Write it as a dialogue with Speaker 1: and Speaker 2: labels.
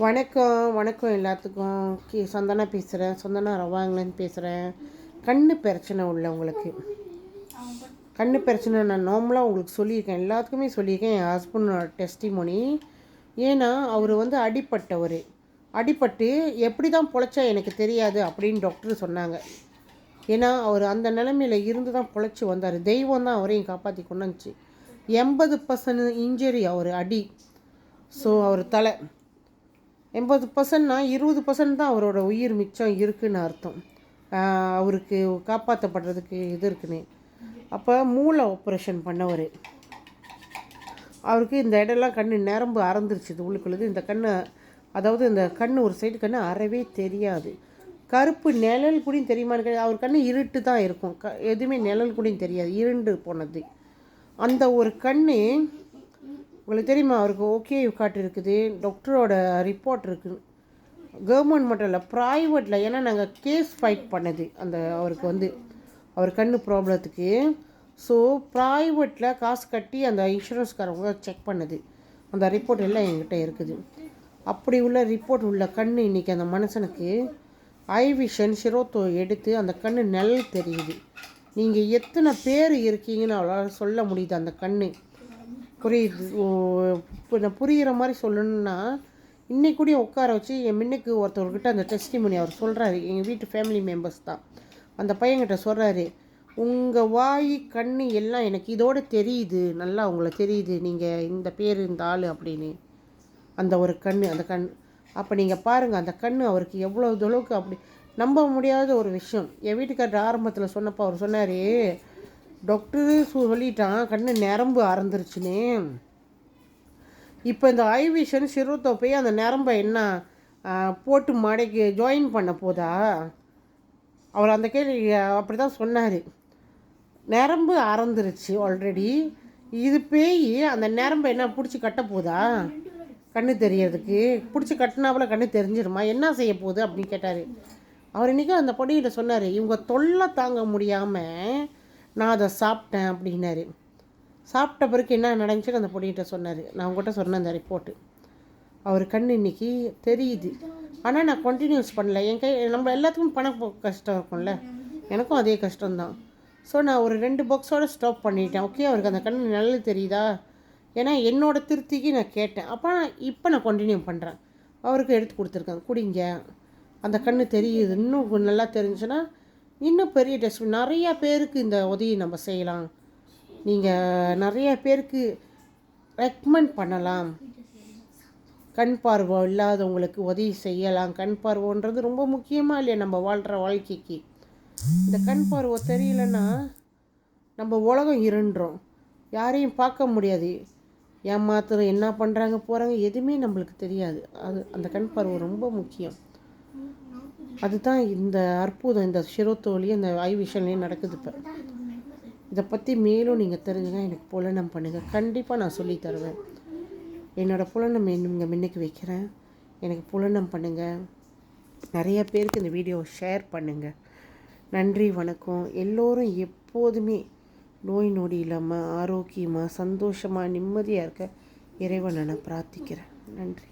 Speaker 1: வணக்கம் எல்லாத்துக்கும். சந்தனா பேசுகிறேன். சந்தனா ரவாங்கலேருந்து பேசுகிறேன். கண் பிரச்சனை உள்ளவங்களுக்கு, கண் பிரச்சனை நான் நார்மலாக உங்களுக்கு சொல்லியிருக்கேன், எல்லாத்துக்குமே சொல்லியிருக்கேன். என் ஹஸ்பண்டோட டெஸ்டிமோனி. ஏன்னா அவர் அடிபட்டு எப்படி தான் பொழைச்சா எனக்கு தெரியாது அப்படின்னு டாக்டர் சொன்னாங்க. ஏன்னா அவர் அந்த நிலைமையில் இருந்து தான் பொழைச்சி வந்தார். தெய்வம் தான் அவரையும் காப்பாற்றி கொண்டு வந்துச்சு. 80% இன்ஜுரி அவர் அடி. ஸோ அவர் தலை 80%னா 20% தான் அவரோட உயிர் மிச்சம் இருக்குதுன்னு அர்த்தம். அவருக்கு காப்பாற்றப்படுறதுக்கு இது இருக்குன்னு. அப்போ மூளை ஆப்ரேஷன் பண்ணவர். அவருக்கு இந்த இடம்லாம் கண் நரம்பு அறந்துருச்சு. உள்ளுக்குள்ளது இந்த கண், அதாவது இந்த கண் ஒரு சைடு கண் அறவே தெரியாது. கருப்பு நிழல் கூடயும் தெரியுமான்னு அவர் கண் இருட்டு தான் இருக்கும். எதுவுமே நிழல் கூடயும் தெரியாது, இருண்டு போனது. அந்த ஒரு கண் உங்களுக்கு தெரியுமா? அவருக்கு ஓகே காட்டு இருக்குது, டாக்டரோட ரிப்போர்ட் இருக்குது. கவர்மெண்ட் மட்டும் இல்லை, ப்ரைவேட்டில். ஏன்னா நாங்கள் கேஸ் ஃபைட் பண்ணது அந்த அவருக்கு அவர் கண் ப்ராப்ளத்துக்கு. ஸோ ப்ரைவேட்டில் காசு கட்டி அந்த இன்சூரன்ஸ்காரவங்க செக் பண்ணது. அந்த ரிப்போர்ட் எல்லாம் என்கிட்ட இருக்குது. அப்படி உள்ள ரிப்போர்ட் உள்ள கண் இன்றைக்கி அந்த மனுஷனுக்கு ஐ விஷன் சிரோத்தோ எடுத்து அந்த கண் நிழல் தெரியுது. நீங்கள் எத்தனை பேர் இருக்கீங்கன்னு அவளால் சொல்ல முடியுது. அந்த கண் புரியுது. இப்போ நான் புரிகிற மாதிரி சொல்லணுன்னா, இன்றைக்கு கூட உட்கார வச்சு என் முன்னுக்கு ஒருத்தவர்கிட்ட அந்த டெஸ்டிமோனி அவர் சொல்கிறாரு. எங்கள் வீட்டு ஃபேமிலி மெம்பர்ஸ் தான். அந்த பையன்கிட்ட சொல்கிறாரு, உங்கள் வாய் கண் எல்லாம் எனக்கு இதோடு தெரியுது, நல்லா உங்களை தெரியுது, நீங்கள் இந்த பேர் இந்த ஆள் அப்படின்னு. அந்த ஒரு அந்த கண் அப்போ நீங்கள் பாருங்கள், அந்த கண் அவருக்கு எவ்வளோ அளவுக்கு அப்படி நம்ப முடியாத ஒரு விஷயம். என் வீட்டுக்காரர் ஆரம்பத்தில் சொன்னப்போ அவர் சொன்னார், டாக்டரு சொல்லிட்டான் கண் நரம்பு அறந்துருச்சுன்னு. இப்போ இந்த ஐ விஷன் சிறுத்தை போய் அந்த நரம்பை என்ன போட்டு மடைக்கு ஜாயின் பண்ண போதா? அவர் அந்த கேள்வி அப்படி தான் சொன்னார். நரம்பு அறந்துருச்சு ஆல்ரெடி, இது பேய் அந்த நரம்பை என்ன பிடிச்சி கட்ட போதா? கண்ணு தெரியறதுக்கு பிடிச்சி கட்டினாப்புல கண்ணு தெரிஞ்சிருமா? என்ன செய்ய போகுது அப்படின்னு கேட்டார். அவர் இன்றைக்கும் அந்த பொடியிட்ட சொன்னார், இவங்க தொல்லை தாங்க முடியாமல் நான் அதை சாப்பிட்டேன் அப்படின்னாரு. சாப்பிட்ட பிறகு என்ன நடந்துச்சுன்னு அந்த பொடியிட்ட சொன்னார். நான் உங்கள்கிட்ட சொன்னேன் அந்த ரிப்போர்ட்டு. அவர் கண் இன்றைக்கி தெரியுது. ஆனால் நான் கண்டினியூஸ் பண்ணல. என் நம்ம எல்லாத்துக்கும் கஷ்டம் இருக்கும்ல, எனக்கும் அதே கஷ்டம்தான். ஸோ நான் ஒரு 2 பாக்ஸோடு ஸ்டாப் பண்ணிட்டேன். ஓகே, அவருக்கு அந்த கண் நல்லது தெரியுதா? ஏன்னா என்னோடய திருப்திக்கு நான் கேட்டேன். அப்போ இப்போ நான் கண்டினியூ பண்ணுறேன். அவருக்கு எடுத்து கொடுத்துருக்கேன், குடிங்க, அந்த கண் தெரியுது. இன்னும் நல்லா தெரிஞ்சுன்னா இன்னும் பெரிய டெஸ்ட் நிறையா பேருக்கு இந்த உதவி நம்ம செய்யலாம். நீங்கள் நிறைய பேருக்கு ரெக்கமெண்ட் பண்ணலாம். கண் பார்வை இல்லாதவங்களுக்கு உதவி செய்யலாம். கண் பார்வைன்றது ரொம்ப முக்கியமாக இல்லையா நம்ம வாழ்கிற வாழ்க்கைக்கு? இந்த கண் பார்வை தெரியலன்னா நம்ம உலகம் இருண்டுறோம், யாரையும் பார்க்க முடியாது, ஏமாத்துறோம், என்ன பண்ணுறாங்க போகிறாங்க எதுவுமே நம்மளுக்கு தெரியாது. அந்த கண் பார்வை ரொம்ப முக்கியம். அதுதான் இந்த அற்புதம் இந்த சிரோத்தோலையும் இந்த ஐ விஷன்லேயும் நடக்குது. இப்போ இதை பற்றி மேலும் நீங்கள் தெரிஞ்சுங்க, எனக்கு புலனம் பண்ணுங்கள். கண்டிப்பாக நான் சொல்லி தருவேன். என்னோடய புலனம் இங்கே முன்னுக்கு வைக்கிறேன். எனக்கு புலனம் பண்ணுங்கள். நிறைய பேருக்கு இந்த வீடியோவை ஷேர் பண்ணுங்கள். நன்றி, வணக்கம். எல்லோரும் எப்போதுமே நோய் நொடி இல்லாமல் ஆரோக்கியமாக சந்தோஷமாக நிம்மதியாக இருக்க இறைவனை நான் பிரார்த்திக்கிறேன். நன்றி.